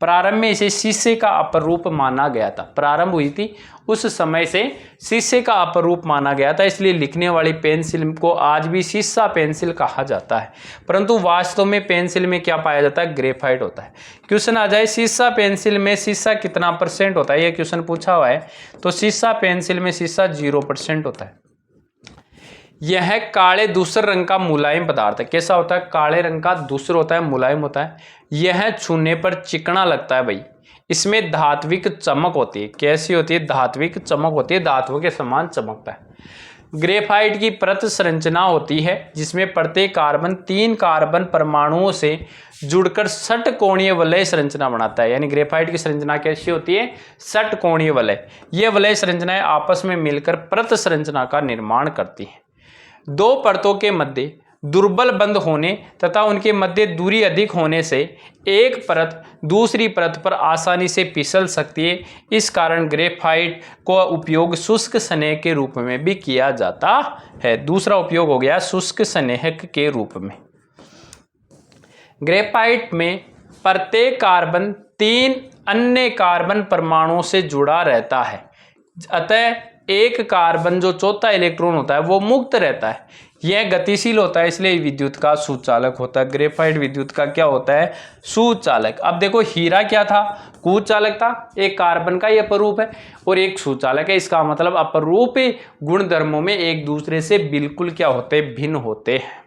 प्रारंभ में इसे शीशे का अपर रूप माना गया था। प्रारंभ हुई थी उस समय से शीशे का अपर रूप माना गया था, इसलिए लिखने वाली पेंसिल को आज भी शीशा पेंसिल कहा जाता है। परंतु वास्तव में पेंसिल में क्या पाया जाता है, ग्रेफाइट होता है। क्वेश्चन आ जाए शीशा पेंसिल में शीशा कितना % होता है, यह क्वेश्चन पूछा हुआ है, तो शीशा पेंसिल में शीशा 0% होता है। यह काले धूसर रंग का मुलायम पदार्थ है। कैसा होता है, काले रंग का धूसर होता है, मुलायम होता है। यह छूने पर चिकना लगता है भाई। इसमें धात्विक चमक होती है। कैसी होती है, धात्विक चमक होती है, धातुओं के समान चमकता है। ग्रेफाइट की परत संरचना होती है, जिसमें प्रत्येक कार्बन 3 कार्बन परमाणुओं से जुड़कर षटकोणीय वलय संरचना बनाता है। यानी ग्रेफाइट की संरचना कैसी होती है, षटकोणीय वलय। ये वलय संरचनाएं आपस में मिलकर परत संरचना का निर्माण करती है। 2 परतों के मध्य दुर्बल बंध होने तथा उनके मध्य दूरी अधिक होने से एक परत दूसरी परत पर आसानी से फिसल सकती है। इस कारण ग्रेफाइट का उपयोग शुष्क स्नेहक के रूप में भी किया जाता है। दूसरा उपयोग हो गया शुष्क स्नेहक के रूप में। ग्रेफाइट में प्रत्येक कार्बन 3 अन्य कार्बन परमाणुओं से जुड़ा रहता है, अतः एक कार्बन जो चौथा इलेक्ट्रॉन होता है वो मुक्त रहता है। यह गतिशील होता है, इसलिए विद्युत का सुचालक होता है। ग्रेफाइट विद्युत का क्या होता है, सुचालक। अब देखो हीरा क्या था, कुचालक था। एक कार्बन का ये अपरूप है और एक सुचालक है। इसका मतलब अपरूप गुणधर्मों में एक दूसरे से बिल्कुल क्या होते हैं, भिन्न होते हैं।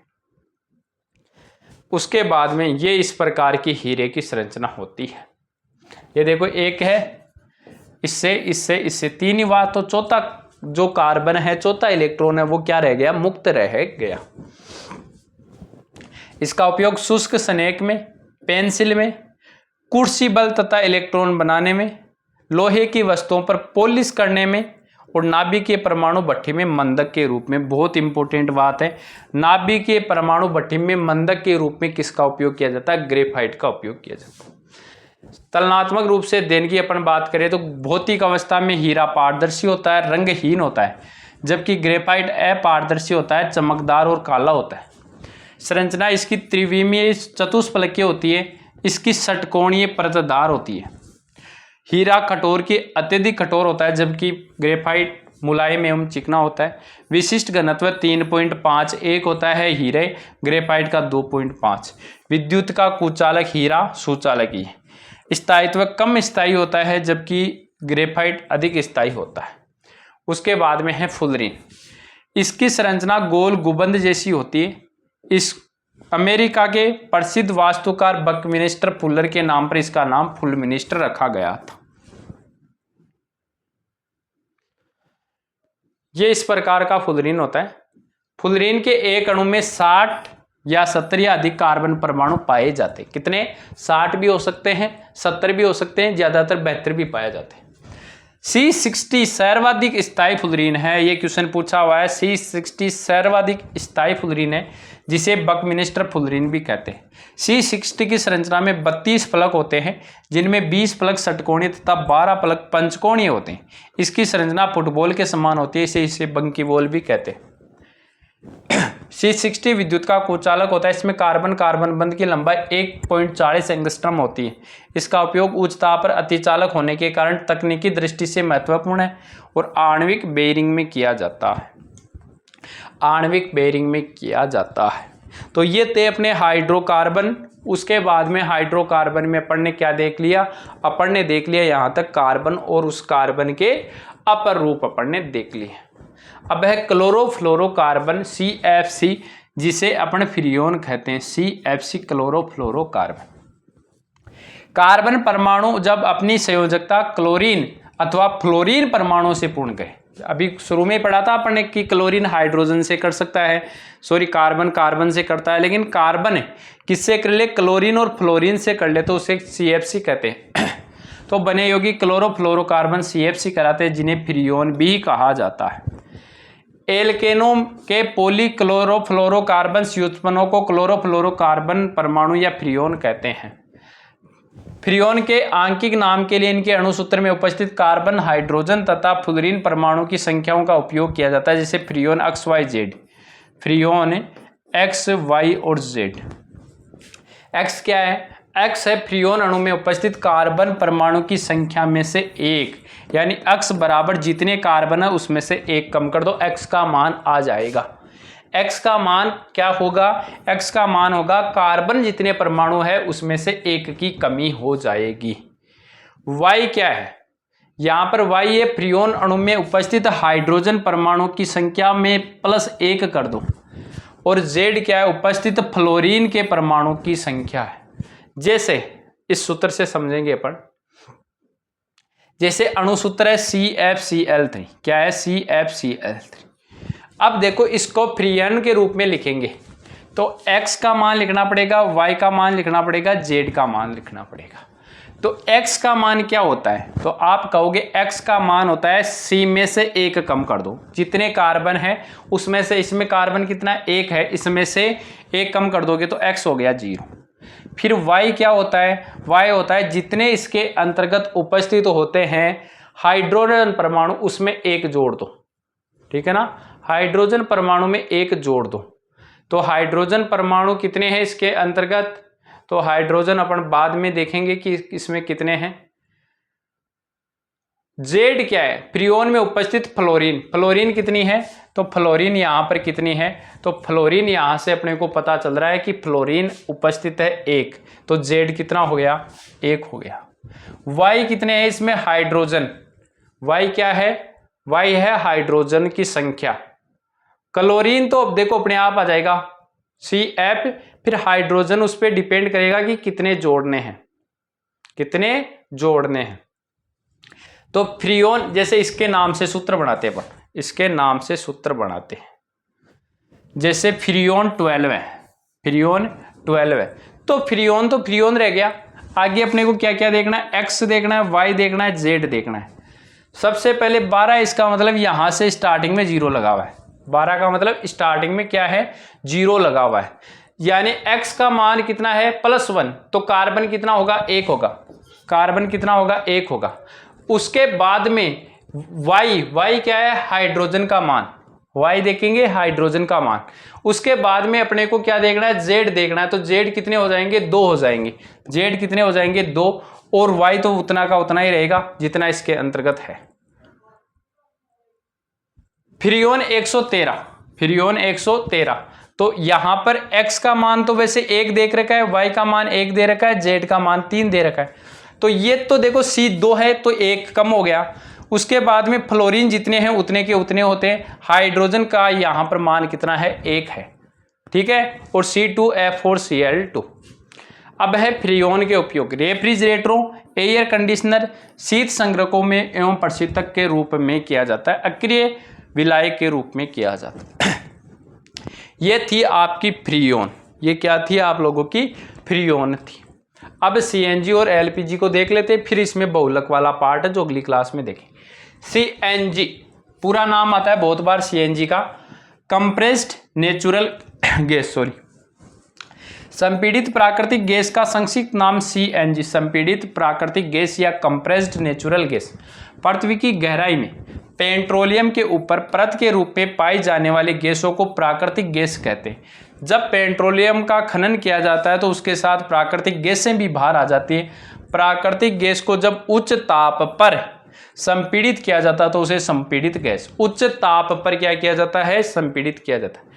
उसके बाद में ये इस प्रकार की हीरे की संरचना होती है। ये देखो, एक है, इससे इससे इससे 3 ही बात, तो चौथा जो कार्बन है, चौथा इलेक्ट्रॉन है, वो क्या रह गया, मुक्त रह गया। इसका उपयोग शुष्क स्नेहक में, पेंसिल में, कुर्सी बल तथा इलेक्ट्रॉन बनाने में, लोहे की वस्तुओं पर पॉलिश करने में और नाभिकीय परमाणु भट्ठी में मंदक के रूप में। बहुत इंपॉर्टेंट बात है, नाभिकीय परमाणु भट्ठी में मंदक के रूप में किसका उपयोग किया जाता है, ग्रेफाइट का उपयोग किया जाता है। तुलनात्मक रूप से अध्ययन की अपन बात करें तो भौतिक अवस्था में हीरा पारदर्शी होता है, रंगहीन होता है, जबकि ग्रेफाइट अपारदर्शी होता है, चमकदार और काला होता है। संरचना इसकी त्रिविमीय चतुष्फलकीय होती है। इसकी षटकोणीय परतदार होती है। हीरा कठोर की अत्यधिक कठोर होता है, जबकि ग्रेफाइट मुलायम एवं चिकना होता है। विशिष्ट घनत्व 3.51 होता है हीरे, ग्रेफाइट का 2.5। विद्युत का कुचालक हीरा सुचालक ही है। स्थायित्व कम स्थायी होता है, जबकि ग्रेफाइट अधिक स्थायी होता है। उसके बाद में है फुलरीन। इसकी संरचना गोल गुंबद जैसी होती है। इस अमेरिका के प्रसिद्ध वास्तुकार बकमिंस्टर फुलर के नाम पर इसका नाम फुलमिनिस्टर रखा गया था। ये इस प्रकार का फुलरीन होता है। फुलरीन के एक अणु में 60 या 70 या अधिक कार्बन परमाणु पाए जाते हैं। कितने, 60 भी हो सकते हैं, 70 भी हो सकते हैं, ज्यादातर 72 भी पाए जाते हैं। C60 सर्वाधिक स्थायी फुलरीन है। ये क्वेश्चन पूछा हुआ है। C60 सर्वाधिक स्थायी फुलरीन है, जिसे बकमिंस्टर फुलरीन भी कहते हैं। C60 की संरचना में 32 फलक होते हैं, जिनमें 20 फलक षटकोणीय तथा 12 फलक पंचकोणीय होते हैं। इसकी संरचना फुटबॉल के समान होती है, इसे बंकी बॉल भी कहते हैं। C60 विद्युत का कुचालक होता है। इसमें कार्बन कार्बन बंध की लंबाई 1.40 एंगस्ट्रम होती है। इसका उपयोग उच्च ताप पर अतिचालक होने के कारण तकनीकी दृष्टि से महत्वपूर्ण है और आणविक बेयरिंग में किया जाता है। आणविक बेयरिंग में किया जाता है। तो ये थे अपने हाइड्रोकार्बन। उसके बाद में हाइड्रोकार्बन में अपन ने क्या देख लिया, अपन ने देख लिया यहाँ तक कार्बन और उस कार्बन के अपर रूप अपन ने देख लिए। अब है क्लोरोफ्लोरोकार्बन CFC, जिसे अपन फ्रियोन कहते हैं, CFC क्लोरोफ्लोरोकार्बन। कार्बन परमाणु जब अपनी संयोजकता क्लोरीन अथवा फ्लोरीन परमाणु से पूर्ण गए, अभी शुरू में पढ़ा था अपन ने कि क्लोरीन हाइड्रोजन से कर सकता है, सॉरी कार्बन कार्बन से करता है, लेकिन कार्बन किससे कर ले, क्लोरीन और फ्लोरीन से कर ले तो उसे CFC कहते हैं। तो बने योगी क्लोरोफ्लोरोकार्बन CFC कहलाते हैं, जिन्हें फ्रियोन भी कहा जाता है। एल्केनों के पॉलीक्लोरोफ्लोरोकार्बन युग्मकों को क्लोरोफ्लोरोकार्बन परमाणु या फ्रियोन कहते हैं। फ्रियोन के आंकिक नाम के लिए इनके अणुसूत्र में उपस्थित कार्बन, हाइड्रोजन तथा फ्लोरीन परमाणु की संख्याओं का उपयोग किया जाता है, जैसे Freon XYZ, Freon X, Y और Z। X क्या है, X है फ्रियोन अणु में उपस्थित कार्बन परमाणु की संख्या में से एक, यानी X बराबर जितने कार्बन है उसमें से एक कम कर दो, X का मान आ जाएगा। X का मान क्या होगा, X का मान होगा कार्बन जितने परमाणु है उसमें से एक की कमी हो जाएगी। Y क्या है, यहाँ पर Y ये फ्रियोन अणु में उपस्थित हाइड्रोजन परमाणु की संख्या में +1 कर दो, और Z क्या है, उपस्थित फ्लोरीन के परमाणु की संख्या है। जैसे इस सूत्र से समझेंगे अपन, जैसे अणुसूत्र है CFCl3, क्या है CFCl3। अब देखो इसको फ्रियन के रूप में लिखेंगे तो X का मान लिखना पड़ेगा, Y का मान लिखना पड़ेगा, Z का मान लिखना पड़ेगा। तो X का मान क्या होता है, तो आप कहोगे X का मान होता है C में से एक कम कर दो, जितने कार्बन है उसमें से, इसमें कार्बन कितना एक है, इसमें से एक कम कर दोगे तो X हो गया 0। फिर Y क्या होता है, Y होता है जितने इसके अंतर्गत उपस्थित होते हैं हाइड्रोजन परमाणु उसमें एक जोड़ दो, ठीक है ना, हाइड्रोजन परमाणु में एक जोड़ दो। तो हाइड्रोजन परमाणु कितने हैं इसके अंतर्गत, तो हाइड्रोजन अपन बाद में देखेंगे कि इसमें कितने हैं। Z क्या है, फ्रियोन में उपस्थित फ्लोरीन, फ्लोरीन कितनी है, तो फ्लोरीन यहां पर कितनी है, तो फ्लोरीन यहां से अपने को पता चल रहा है कि फ्लोरीन उपस्थित है 1, तो Z कितना हो गया, 1 हो गया। Y कितने हैं इसमें, हाइड्रोजन, Y क्या है, Y है हाइड्रोजन की संख्या। क्लोरीन तो अब देखो अपने आप आ जाएगा CF, फिर हाइड्रोजन उस पर डिपेंड करेगा कि कितने जोड़ने हैं, कितने जोड़ने हैं। तो फ्रियोन, जैसे इसके नाम से सूत्र बनाते हैं अपन, इसके नाम से सूत्र बनाते हैं, जैसे फ्रियोन 12 है, फ्रियोन 12 है, तो फ्रियोन रह गया। आगे अपने को क्या क्या देखना है, X देखना है, Y देखना है, Z देखना है। सबसे पहले 12, इसका मतलब यहां से स्टार्टिंग में 0 लगा हुआ है, 12 का मतलब स्टार्टिंग में क्या है, 0 लगा हुआ है, यानी X का मान कितना है +1, तो कार्बन कितना होगा, 1 होगा, कार्बन कितना होगा, 1 होगा। उसके बाद में Y क्या है, हाइड्रोजन का मान, Y देखेंगे हाइड्रोजन का मान। उसके बाद में अपने को क्या देखना है, Z देखना है, तो Z कितने हो जाएंगे, 2 हो जाएंगे, Z कितने हो जाएंगे, 2, और Y तो उतना का उतना ही रहेगा जितना इसके अंतर्गत है। फ्रियोन 113, फ्रियोन 113, तो यहां पर X का मान तो वैसे 1 देख रखा है, Y का मान 1 दे रखा है, Z का मान 3 दे रखा है, तो ये तो देखो C 2 है तो 1 कम हो गया। उसके बाद में फ्लोरीन जितने हैं उतने के उतने होते हैं, हाइड्रोजन का यहां पर मान कितना है, 1 है, ठीक है, और C2F4Cl2। अब है फ्रियोन के उपयोग, रेफ्रिजरेटरों, एयर कंडीशनर, शीत संग्रकों में एवं प्रशीतक के रूप में किया जाता है, अक्रिय विलायक के रूप में किया जाता है। ये थी आपकी फ्रियोन, ये क्या थी आप लोगों की, फ्रियोन थी। अब CNG और LPG को देख लेते हैं, फिर इसमें बहुलक वाला पार्ट है जो अगली क्लास में देखें। CNG पूरा नाम आता है बहुत बार CNG का, कंप्रेस्ड नेचुरल गैस, सॉरी संपीड़ित प्राकृतिक गैस का संक्षिप्त नाम CNG, संपीड़ित प्राकृतिक गैस या कंप्रेस्ड नेचुरल गैस। पृथ्वी की गहराई में पेट्रोलियम के ऊपर परत के रूप में पाई जाने वाली गैसों को प्राकृतिक गैस कहते हैं। जब पेट्रोलियम का खनन किया जाता है तो उसके साथ प्राकृतिक गैसें भी बाहर आ जाती है। प्राकृतिक गैस को जब उच्च ताप पर संपीड़ित किया जाता है तो उसे संपीड़ित गैस, उच्च ताप पर क्या किया जाता है, संपीड़ित किया जाता है।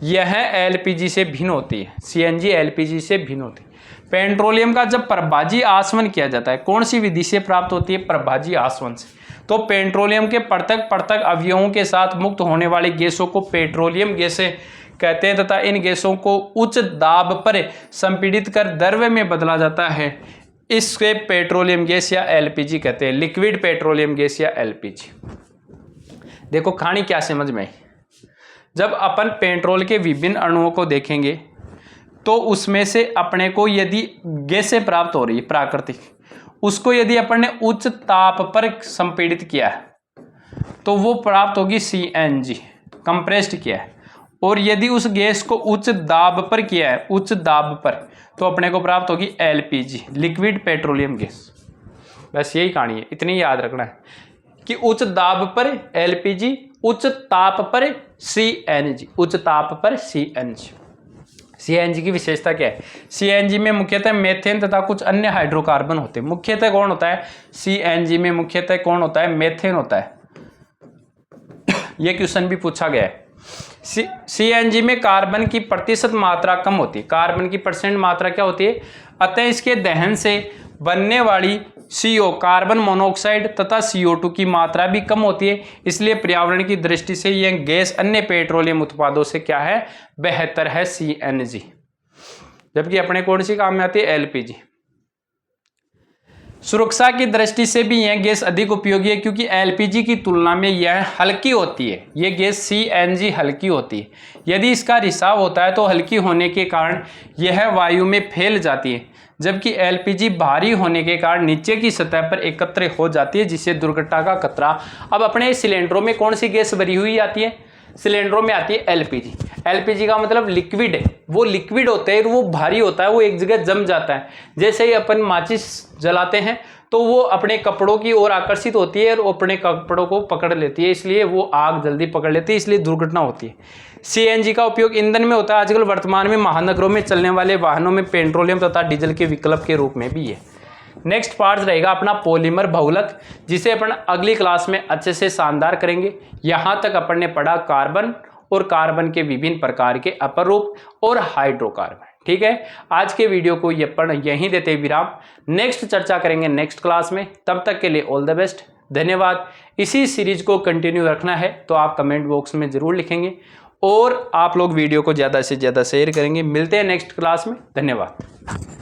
यह एलपीजी से भिन्न होती है। सीएनजी एलपीजी से भिन्न होती है। पेट्रोलियम का जब प्रभाजी आसवन किया जाता है, कौन सी विधि से प्राप्त होती है? प्रभाजी आसवन से। तो पेट्रोलियम के पृथक पृथक अवयवों के साथ मुक्त होने वाली गैसों को पेट्रोलियम गैसें कहते हैं तथा इन गैसों को उच्च दाब पर संपीड़ित कर द्रव्य में बदला जाता है। इससे पेट्रोलियम गैस या एलपीजी कहते हैं, लिक्विड पेट्रोलियम गैस या एलपीजी। देखो कहानी क्या समझ में आई। जब अपन पेट्रोल के विभिन्न अणुओं को देखेंगे तो उसमें से अपने को यदि गैसें प्राप्त हो रही है प्राकृतिक, उसको यदि अपन ने उच्च ताप पर संपीड़ित किया है तो वो प्राप्त होगी सीएनजी, कंप्रेस्ड किया है। और यदि उस गैस को उच्च दाब पर किया है, उच्च दाब पर, तो अपने को प्राप्त होगी एलपीजी, लिक्विड पेट्रोलियम गैस। बस यही कहानी है, इतनी याद रखना है कि उच्च दाब पर एलपीजी, उच्च ताप पर सीएनजी, उच्च ताप पर सीएनजी। सीएनजी की विशेषता क्या है? सीएनजी में मुख्यतः मेथेन तथा कुछ अन्य हाइड्रोकार्बन होते हैं। मुख्यतः कौन होता है? सीएनजी में मुख्यतः कौन होता है? मेथेन होता है। यह क्वेश्चन भी पूछा गया है। सीएनजी में कार्बन की प्रतिशत मात्रा कम होती है। कार्बन की परसेंट मात्रा क्या होती है? अतः इसके दहन से बनने वाली CO कार्बन मोनोऑक्साइड तथा CO2 की मात्रा भी कम होती है। इसलिए पर्यावरण की दृष्टि से यह गैस अन्य पेट्रोलियम उत्पादों से क्या है? बेहतर है सीएनजी। जबकि अपने कौन सी काम में आती है? एलपीजी। सुरक्षा की दृष्टि से भी यह गैस अधिक उपयोगी है क्योंकि एलपीजी की तुलना में यह हल्की होती है। यह गैस सीएनजी हल्की होती है। यदि इसका रिसाव होता है तो हल्की होने के कारण यह वायु में फैल जाती है, जबकि एलपीजी भारी होने के कारण नीचे की सतह पर एकत्र हो जाती है, जिससे दुर्घटना का खतरा। अब अपने सिलेंडरों में कौन सी गैस भरी हुई आती है? सिलेंडरों में आती है एलपीजी। एलपीजी का मतलब लिक्विड है, वो लिक्विड होता है, वो भारी होता है, वो एक जगह जम जाता है। जैसे ही अपन माचिस जलाते हैं तो वो अपने कपड़ों की ओर आकर्षित होती है और अपने कपड़ों को पकड़ लेती है, इसलिए वो आग जल्दी पकड़ लेती है, इसलिए दुर्घटना होती है। सीएनजी का उपयोग ईंधन में होता है। आजकल वर्तमान में महानगरों में चलने वाले वाहनों में पेट्रोलियम तथा डीजल के विकल्प के रूप में भी है। नेक्स्ट पार्ट रहेगा अपना पॉलीमर बहुलक, जिसे अपन अगली क्लास में अच्छे से शानदार करेंगे। यहाँ तक अपन ने पढ़ा कार्बन और कार्बन के विभिन्न प्रकार के अपरूप और हाइड्रोकार्बन। ठीक है, आज के वीडियो को यहीं देते विराम। नेक्स्ट चर्चा करेंगे नेक्स्ट क्लास में। तब तक के लिए ऑल द बेस्ट, धन्यवाद। इसी सीरीज को कंटिन्यू रखना है तो आप कमेंट बॉक्स में जरूर लिखेंगे और आप लोग वीडियो को ज़्यादा से ज़्यादा शेयर करेंगे। मिलते हैं नेक्स्ट क्लास में, धन्यवाद।